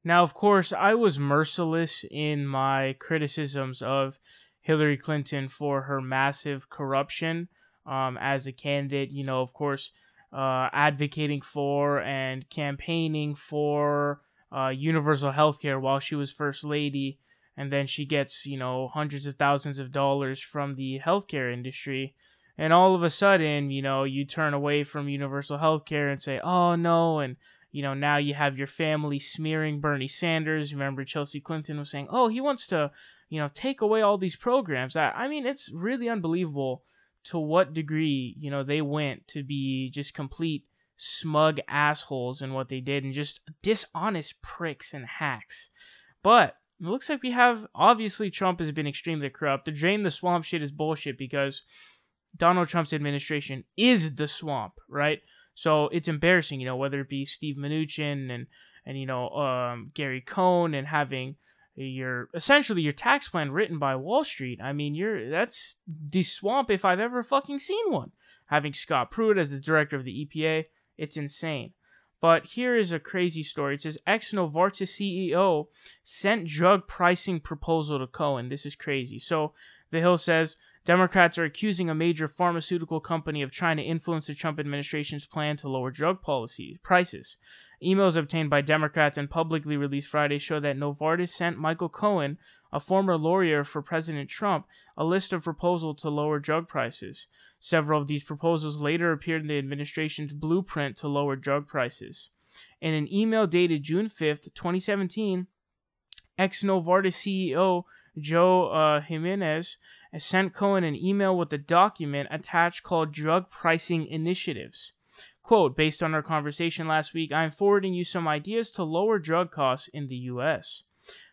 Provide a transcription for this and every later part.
Now, of course, I was merciless in my criticisms of Hillary Clinton for her massive corruption as a candidate. You know, of course, advocating for and campaigning for universal health care while she was first lady. And then she gets, hundreds of thousands of dollars from the healthcare industry. And all of a sudden, you turn away from universal health care and say, oh no, and now you have your family smearing Bernie Sanders. Remember, Chelsea Clinton was saying, oh, he wants to, take away all these programs. I mean, it's really unbelievable to what degree, they went to be just complete smug assholes in what they did and just dishonest pricks and hacks. But it looks like obviously Trump has been extremely corrupt. The drain the swamp shit is bullshit because Donald Trump's administration is the swamp, right? So it's embarrassing, whether it be Steve Mnuchin and Gary Cohn and having essentially your tax plan written by Wall Street. I mean, that's the swamp if I've ever fucking seen one. Having Scott Pruitt as the director of the EPA, it's insane. But here is a crazy story. It says ex-Novartis CEO sent drug pricing proposal to Cohen. This is crazy. So The Hill says Democrats are accusing a major pharmaceutical company of trying to influence the Trump administration's plan to lower drug policy prices. Emails obtained by Democrats and publicly released Friday show that Novartis sent Michael Cohen, a former lawyer for President Trump, a list of proposals to lower drug prices. Several of these proposals later appeared in the administration's blueprint to lower drug prices. In an email dated June 5th, 2017, ex-Novartis CEO Joe Jimenez sent Cohen an email with a document attached called Drug Pricing Initiatives. Quote, based on our conversation last week, I am forwarding you some ideas to lower drug costs in the U.S.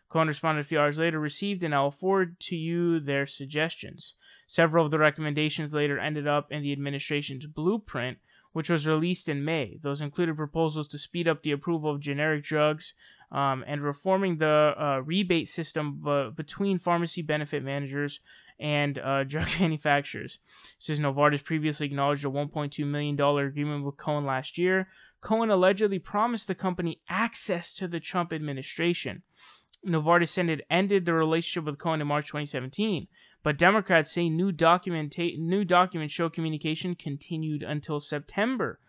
Cohen responded a few hours later, received, and I will forward to you their suggestions. Several of the recommendations later ended up in the administration's blueprint, which was released in May. Those included proposals to speed up the approval of generic drugs and reforming the rebate system between pharmacy benefit managers and drug manufacturers. It says Novartis previously acknowledged a $1.2 million agreement with Cohen last year. Cohen allegedly promised the company access to the Trump administration. Novartis said it ended the relationship with Cohen in March 2017, but Democrats say new documents show communication continued until September.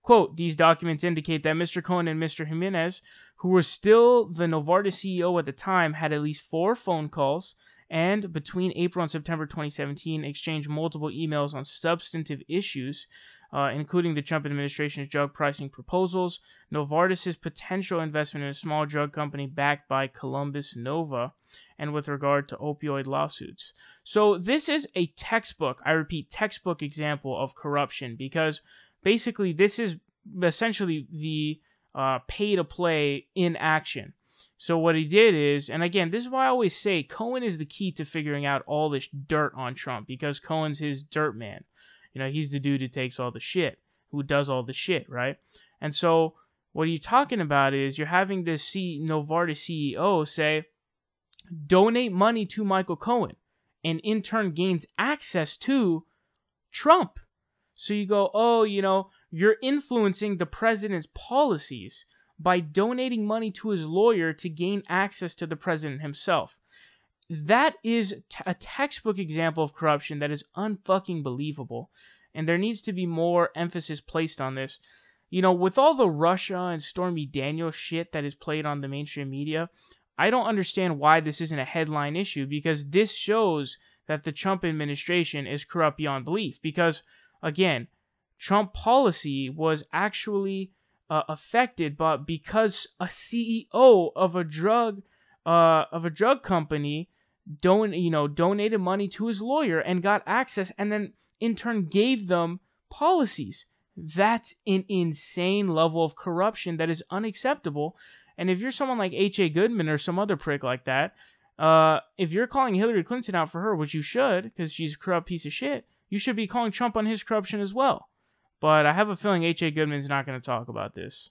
Quote, these documents indicate that Mr. Cohen and Mr. Jimenez, who were still the Novartis CEO at the time, had at least 4 phone calls and between April and September 2017 exchanged multiple emails on substantive issues, including the Trump administration's drug pricing proposals, Novartis' potential investment in a small drug company backed by Columbus Nova, and with regard to opioid lawsuits. So this is a textbook, I repeat, textbook example of corruption, because basically this is essentially the pay-to-play in action. So what he did is, and again, this is why I always say Cohen is the key to figuring out all this dirt on Trump, because Cohen's his dirt man. He's the dude who takes all the shit, who does all the shit, right? And so what you're talking about is you're having this Novartis CEO say, donate money to Michael Cohen, and in turn gains access to Trump. So you go, oh, you're influencing the president's policies by donating money to his lawyer to gain access to the president himself. That is a textbook example of corruption that is unfucking believable, and there needs to be more emphasis placed on this. With all the Russia and Stormy Daniels shit that is played on the mainstream media, I don't understand why this isn't a headline issue, because this shows that the Trump administration is corrupt beyond belief. Because, again, Trump policy was actually affected, but because a CEO of a drug company donated money to his lawyer and got access, and then in turn gave them policies. That's an insane level of corruption that is unacceptable. And if you're someone like H.A. Goodman or some other prick like that, if you're calling Hillary Clinton out for her, which you should, because she's a corrupt piece of shit, you should be calling Trump on his corruption as well. But I have a feeling H.A. Goodman's not going to talk about this.